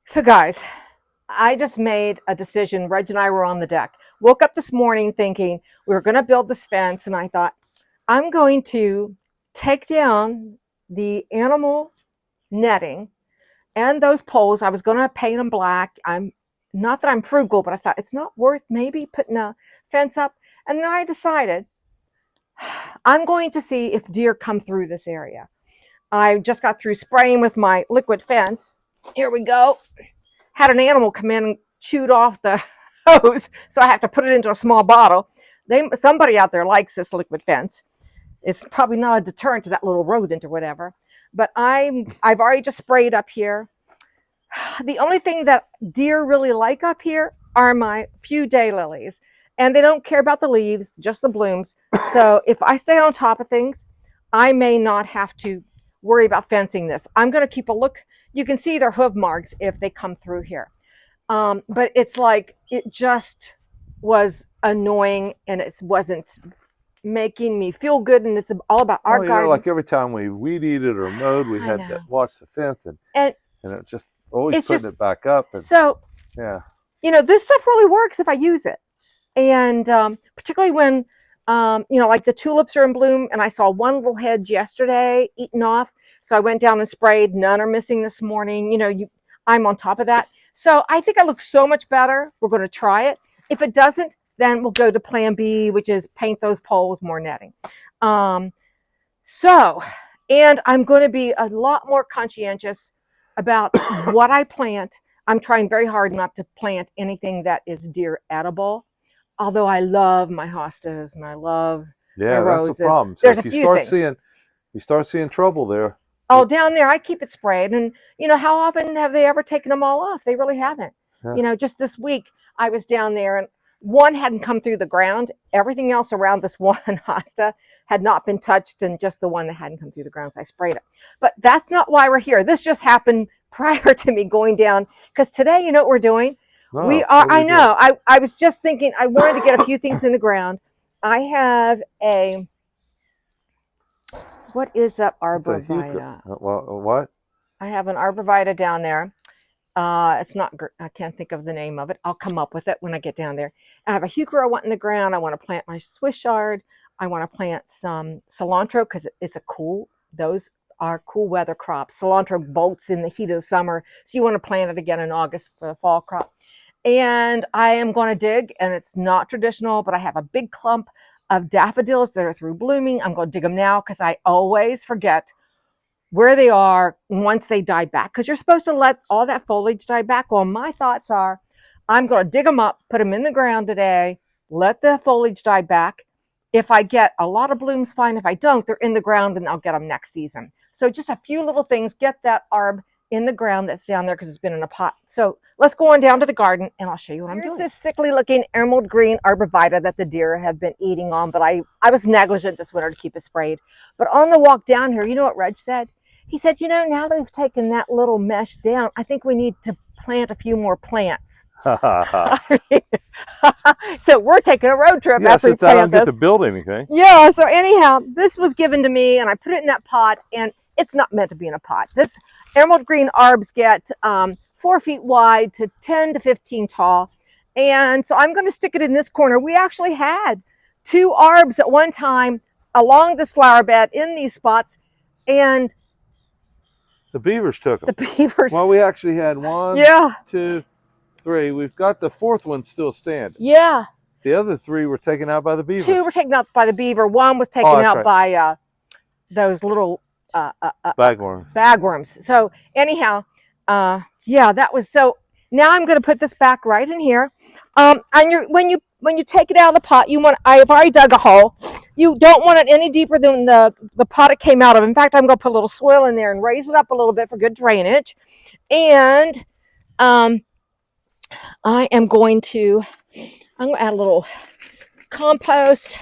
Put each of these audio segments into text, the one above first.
So guys, I just made a decision. Reg and I were on the deck. Woke up this morning thinking we were going to build this fence, and I thought, I'm going to take down the animal netting and those poles. I was going to paint them black. I'm not that I'm frugal, but I thought it's not worth maybe putting a fence up. And then I decided I'm going to see if deer come through this area. I just got through spraying with my liquid fence. Here we go. Had an animal come in and chewed off the hose, so I have to put it into a small bottle. Somebody out there likes this liquid fence. It's probably not a deterrent to that little rodent or whatever. But I've already just sprayed up here. The only thing that deer really like up here are my few daylilies, and they don't care about the leaves, just the blooms. So if I stay on top of things, I may not have to worry about fencing this. I'm going to keep a look. You can see their hoof marks if they come through here. But it's like, it just was annoying, and it wasn't making me feel good, and it's all about our garden. Like every time we weed eated or mowed, we had to watch the fence, and it's just always putting it back up. And, so, yeah. This stuff really works if I use it. And particularly when, like the tulips are in bloom, and I saw one little hedge yesterday eaten off. So I went down and sprayed. None are missing this morning. I'm on top of that. So I think I look so much better. We're going to try it. If it doesn't, then we'll go to plan B, which is paint those poles, more netting. And I'm going to be a lot more conscientious about what I plant. I'm trying very hard not to plant anything that is deer edible. Although I love my hostas and I love my roses. That's the problem. So there's if a few things. You start seeing trouble there. Oh, down there, I keep it sprayed. And, how often have they ever taken them all off? They really haven't. Yeah. Just this week, I was down there, and one hadn't come through the ground. Everything else around this one hosta had not been touched, and just the one that hadn't come through the ground, so I sprayed it. But that's not why we're here. This just happened prior to me going down, because today, you know what we're doing? I was just thinking, I wanted to get a few things in the ground. I have what is that Arborvitae? What? I have an Arborvitae down there. It's not, I can't think of the name of it. I'll come up with it when I get down there. I have a Heuchera I want in the ground. I want to plant my Swiss Chard. I want to plant some cilantro because those are cool weather crops. Cilantro bolts in the heat of the summer. So you want to plant it again in August for the fall crop. And I am going to dig, and it's not traditional, but I have a big clump of daffodils that are through blooming. I'm going to dig them now because I always forget where they are once they die back, because you're supposed to let all that foliage die back. Well, my thoughts are, I'm going to dig them up, put them in the ground today, let the foliage die back. If I get a lot of blooms, fine. If I don't, they're in the ground, and I'll get them next season. So just a few little things. Get that arb in the ground that's down there because it's been in a pot. So let's go on down to the garden, and I'll show you what I'm doing. Here's this sickly looking emerald green Arborvitae that the deer have been eating on, but I was negligent this winter to keep it sprayed. But on the walk down here, you know what Reg said? He said, now that we've taken that little mesh down, I think we need to plant a few more plants. So we're taking a road trip after we plant this. I don't get to build anything. Yeah, so anyhow, this was given to me, and I put it in that pot, and it's not meant to be in a pot. This emerald green arbs get 4 feet wide to 10 to 15 tall. And so I'm going to stick it in this corner. We actually had 2 arbs at one time along this flower bed in these spots, and the beavers took them. The beavers. Well, we actually had 1, 2, 3. We've got the 4th one still standing. Yeah. The other 3 were taken out by the beavers. 2 were taken out by the beaver. 1 was taken out by those little bagworms. Bagworms. So anyhow, that was so. Now I'm going to put this back right in here. And when you take it out of the pot, I've already dug a hole. You don't want it any deeper than the pot it came out of. In fact, I'm going to put a little soil in there and raise it up a little bit for good drainage. And I'm going to add a little compost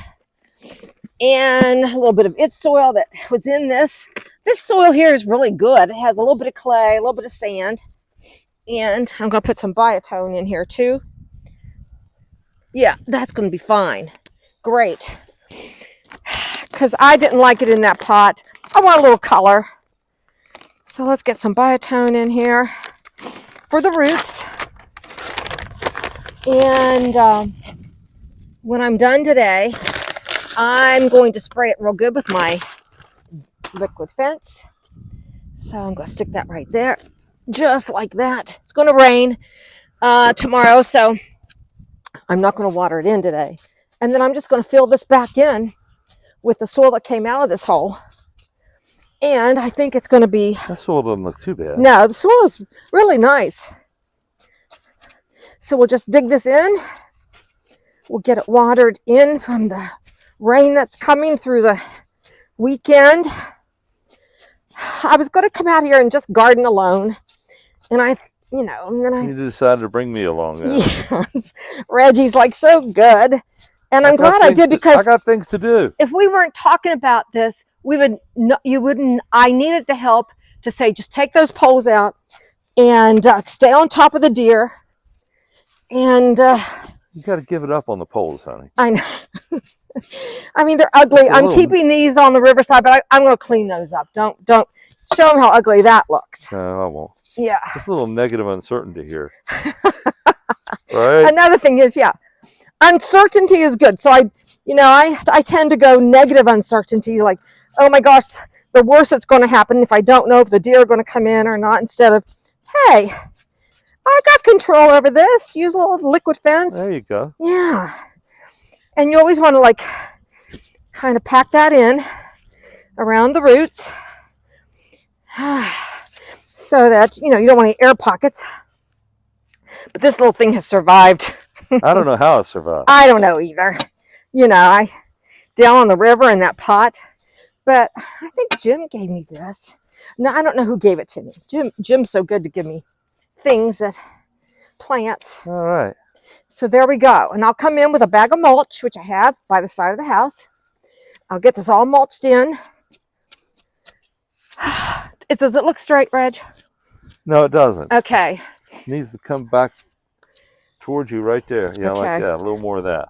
and a little bit of its soil that was in this. This soil here is really good. It has a little bit of clay, a little bit of sand. And I'm going to put some biotone in here too. Yeah, that's going to be fine. Great. Because I didn't like it in that pot. I want a little color. So let's get some biotone in here. for the roots. And when I'm done today, I'm going to spray it real good with my liquid fence. So I'm going to stick that right there, just like that. It's going to rain tomorrow, so I'm not going to water it in today. And then I'm just going to fill this back in with the soil that came out of this hole. And I think it's going to be... That soil doesn't look too bad. No, the soil is really nice. So we'll just dig this in. We'll get it watered in from the rain that's coming through the weekend. I was going to come out here and just garden alone. And and then I... You decided to bring me along. Yes. Reggie's like so good. And I'm glad I did, because I got things to do. If we weren't talking about this, I needed the help to say, just take those poles out and stay on top of the deer. And you got to give it up on the poles, honey. I know. I mean, they're ugly. I'm keeping these on the riverside, but I'm going to clean those up. Don't show them how ugly that looks. No, I won't. Yeah. There's a little negative uncertainty here. Right? Another thing is, uncertainty is good. So I tend to go negative uncertainty, like, oh my gosh, the worst that's going to happen if I don't know if the deer are going to come in or not, instead of, hey, I got control over this. Use a little liquid fence. There you go. Yeah. And you always want to like kind of pack that in around the roots so that, you don't want any air pockets. But this little thing has survived. I don't know how it survived. I don't know either. I down on the river in that pot. But I think Jim gave me this. No, I don't know who gave it to me. Jim's so good to give me things, plants. All right. So there we go. And I'll come in with a bag of mulch, which I have by the side of the house. I'll get this all mulched in. Does it look straight, Reg? No, it doesn't. Okay. It needs to come back towards you right there. Yeah, okay. Like that. A little more of that.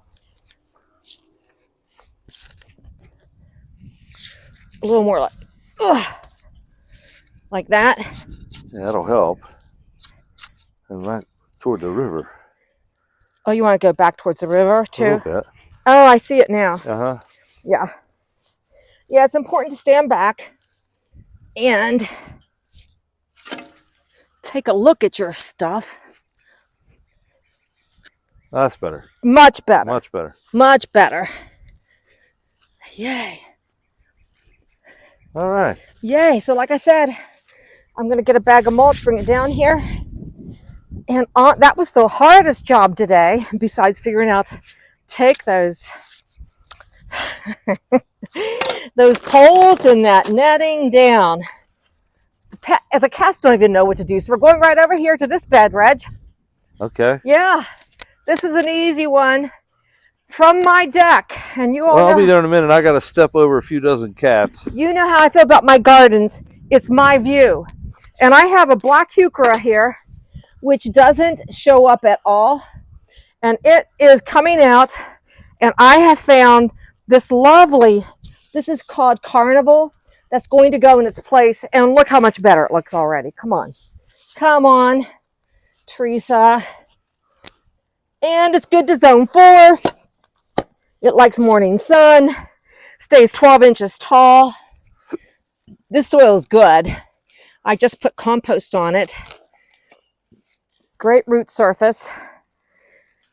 A little more like that. Yeah, that'll help. And right toward the river. Oh, you want to go back towards the river too? A little bit. Oh, I see it now. Uh-huh. Yeah. Yeah, it's important to stand back and take a look at your stuff. That's better. Much better. Much better. Much better. Yay. All right. Yay. So like I said, I'm going to get a bag of mulch, bring it down here. And that was the hardest job today, besides figuring out, take those those poles and that netting down. The cats don't even know what to do. So we're going right over here to this bed, Reg. Okay. Yeah. This is an easy one from my deck. And you all know, I'll be there in a minute. I got to step over a few dozen cats. You know how I feel about my gardens. It's my view. And I have a black Heuchera here, which doesn't show up at all. And it is coming out. And I have found this this is called Carnival, that's going to go in its place. And look how much better it looks already. Come on. Come on, Teresa. And it's good to zone 4. It likes morning sun. Stays 12 inches tall. This soil is good. I just put compost on it. Great root surface.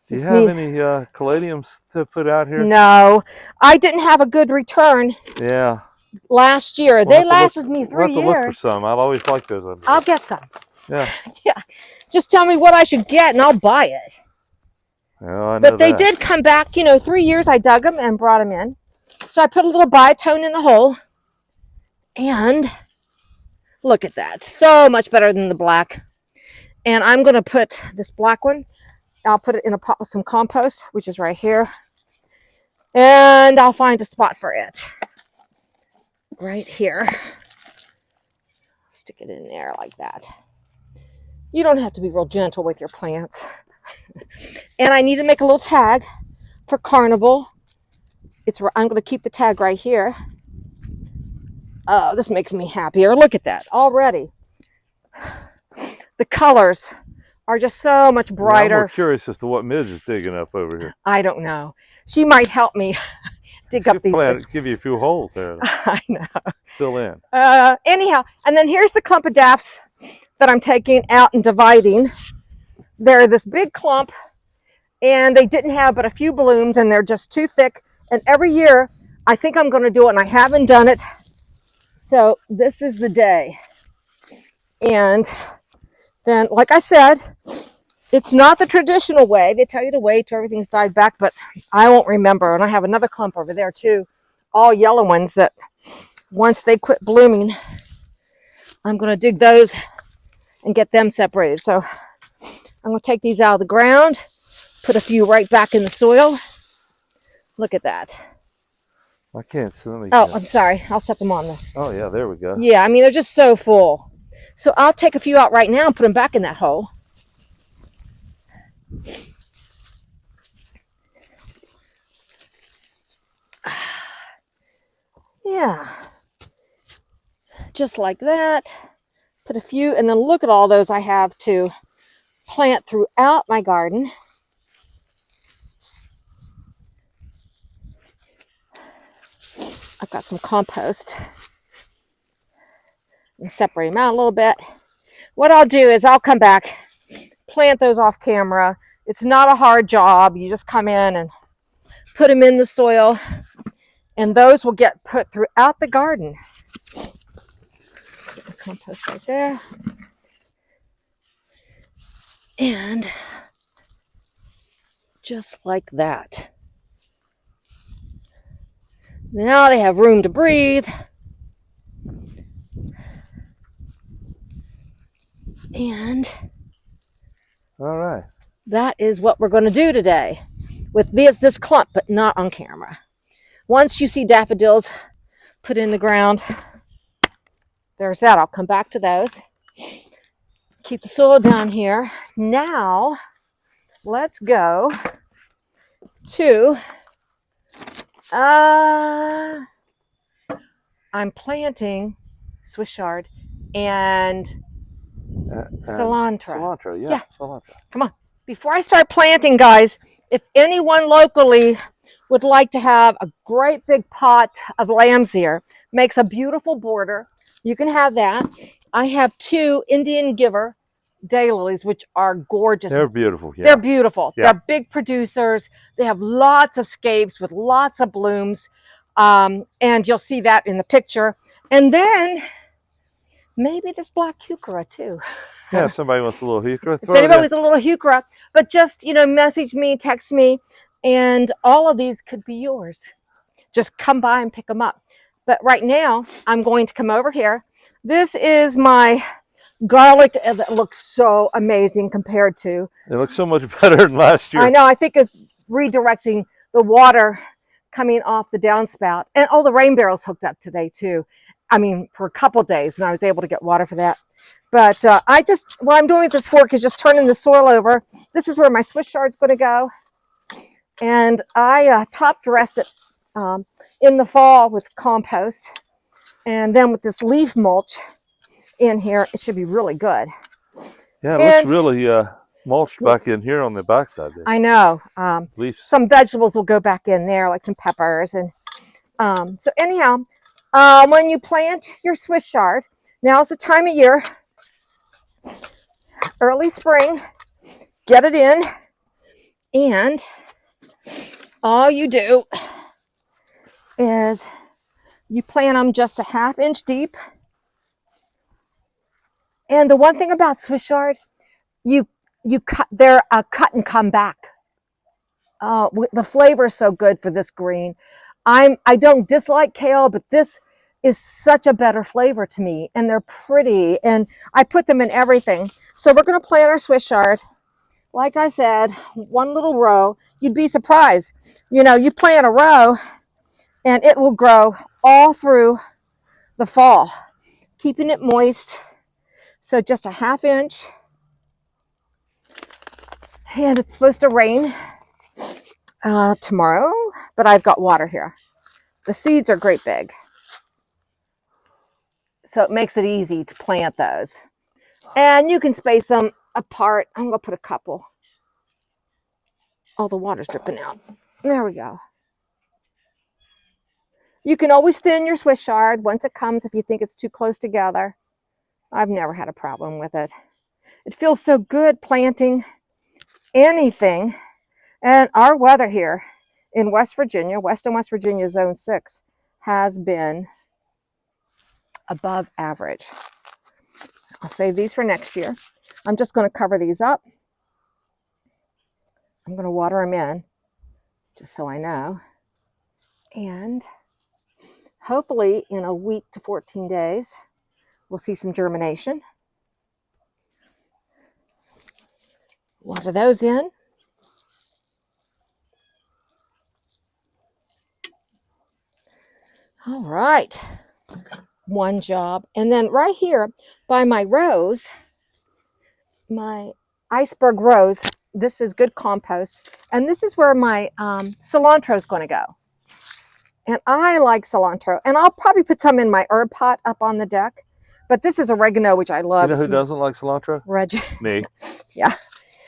Do you have any caladiums to put out here? No, I didn't have a good return. Yeah. Last year, they lasted me 3 years. We'll have to look for some. I've always liked those. I'll get some. Yeah. Yeah. Just tell me what I should get, and I'll buy it. Well, I know but they did come back. 3 years I dug them and brought them in. So I put a little biotone in the hole, and look at that. So much better than the black. And I'm going to put this black one. I'll put it in a pot with some compost, which is right here. And I'll find a spot for it. Right here. Stick it in there like that. You don't have to be real gentle with your plants. And I need to make a little tag for Carnival. I'm going to keep the tag right here. Oh, this makes me happier. Look at that already. The colors are just so much brighter. Yeah, I'm more curious as to what Midge is digging up over here. I don't know. She might help me dig up these. Give you a few holes there. I know. Fill in. Anyhow, and then here's the clump of daffs that I'm taking out and dividing. They're this big clump, and they didn't have but a few blooms, and they're just too thick. And every year, I think I'm going to do it, and I haven't done it. So this is the day. And then, like I said, it's not the traditional way. They tell you to wait till everything's died back, but I won't remember. And I have another clump over there too, all yellow ones that once they quit blooming, I'm going to dig those and get them separated. So I'm going to take these out of the ground, put a few right back in the soil. Look at that. I can't see them. Oh, I'm sorry. I'll set them on there. Oh, yeah, there we go. Yeah, I mean, they're just so full. So I'll take a few out right now and put them back in that hole. Yeah. Just like that. Put a few, and then look at all those I have to plant throughout my garden. I've got some compost. I'm separate them out a little bit. What I'll do is I'll come back, plant those off camera. It's not a hard job. You just come in and put them in the soil, and those will get put throughout the garden. Get the compost right there. And just like that. Now they have room to breathe. And all right, that is what we're going to do today with this clump, but not on camera. Once you see daffodils put in the ground, there's that. I'll come back to those. Keep the soil down here. Now, let's go to, I'm planting Swiss chard and cilantro. Cilantro, yeah. Cilantro. Come on. Before I start planting, guys, if anyone locally would like to have a great big pot of lamb's ear, makes a beautiful border, you can have that. I have 2 Indian giver daylilies, which are gorgeous. They're beautiful. Yeah. They're beautiful. Yeah. They're big producers. They have lots of scapes with lots of blooms. And you'll see that in the picture. And then maybe this black heuchera too. Yeah, if somebody wants a little heuchera, if anybody wants a little heuchera, but just, message me, text me, and all of these could be yours. Just come by and pick them up. But right now, I'm going to come over here. This is my garlic that looks so amazing compared to. It looks so much better than last year. I know. I think it's redirecting the water coming off the downspout. And the rain barrel's hooked up today too. I mean, for a couple days, and I was able to get water for that. But what I'm doing with this fork is just turning the soil over. This is where my Swiss chard's going to go. And I top dressed it in the fall with compost. And then with this leaf mulch in here, it should be really good. Yeah, it looks really mulched back in here on the backside there. I know. Leaves. Some vegetables will go back in there, like some peppers. And so anyhow, when you plant your Swiss chard, now's the time of year, early spring, get it in, and all you do is you plant them just a ½ inch deep. And the one thing about Swiss chard, they're cut and come back. The flavor is so good for this green. I don't dislike kale, but this is such a better flavor to me, and they're pretty, and I put them in everything. So we're going to plant our Swiss chard. Like I said, one little row. You'd be surprised. You plant a row, and it will grow all through the fall, keeping it moist. So just a ½ inch. And it's supposed to rain tomorrow, but I've got water here. The seeds are great big, so it makes it easy to plant those. And you can space them apart. I'm going to put a couple. Oh, the water's dripping out. There we go. You can always thin your Swiss chard once it comes if you think it's too close together. I've never had a problem with it. It feels so good planting anything. And our weather here in West Virginia, Western West Virginia, Zone 6, has been above average. I'll save these for next year. I'm just going to cover these up. I'm going to water them in, just so I know. And hopefully in a week to 14 days, we'll see some germination. Water those in. All right. One job. And then right here by my rose, my iceberg rose, this is good compost. And this is where my cilantro is going to go. And I like cilantro. And I'll probably put some in my herb pot up on the deck. But this is oregano, which I love. You know who doesn't like cilantro? Reggie. Me. Yeah.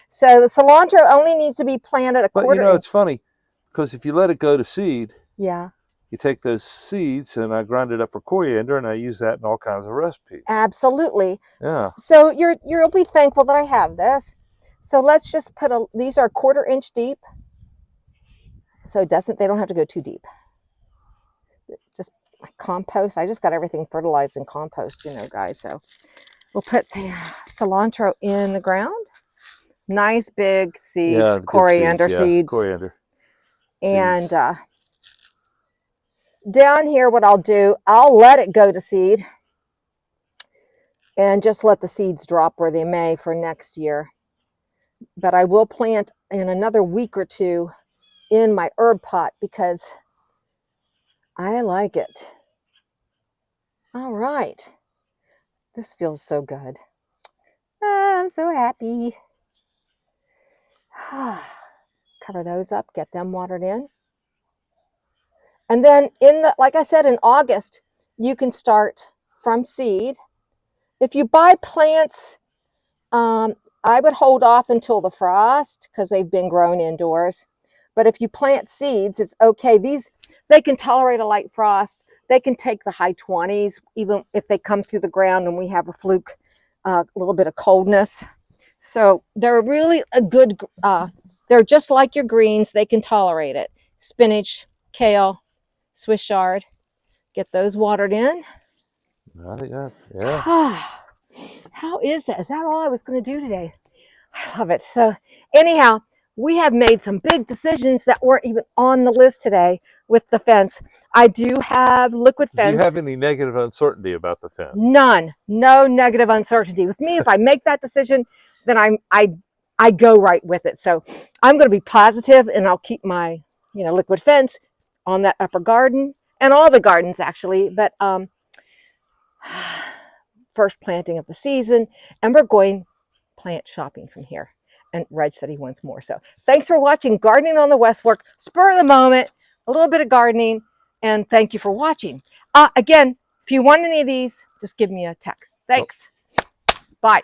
So the cilantro only needs to be planted a quarter. But you know, it's funny, because if you let it go to seed, yeah, you take those seeds, and I grind it up for coriander, and I use that in all kinds of recipes. Absolutely. Yeah. So you'll be thankful that I have this. So let's just put these are 1/4 inch deep. So they don't have to go too deep. Just compost. I just got everything fertilized in compost, you know, guys. So we'll put the cilantro in the ground. Nice big seeds, yeah, coriander seeds. Coriander. And down here, what I'll do, I'll let it go to seed and just let the seeds drop where they may for next year. But I will plant in another week or two in my herb pot because I like it. All right. This feels so good. I'm so happy. Cover those up, get them watered in. And then like I said, in August, you can start from seed. If you buy plants, I would hold off until the frost because they've been grown indoors. But if you plant seeds, it's okay. They can tolerate a light frost. They can take the high 20s, even if they come through the ground and we have a fluke, little bit of coldness. So they're really a good, they're just like your greens. They can tolerate it. Spinach, kale, Swiss chard. Get those watered in. I think that's, yeah. How is that? Is that all I was going to do today? I love it. So anyhow, we have made some big decisions that weren't even on the list today with the fence. I do have liquid fence. Do you have any negative uncertainty about the fence? None. No negative uncertainty. With me, if I make that decision, then I go right with it. So I'm going to be positive, and I'll keep my liquid fence on that upper garden and all the gardens actually. But first planting of the season, and we're going plant shopping from here. And Reg said he wants more. So thanks for watching Gardening on the West Fork. Spur of the moment, a little bit of gardening, and thank you for watching. Again, if you want any of these, just give me a text. Thanks. Bye.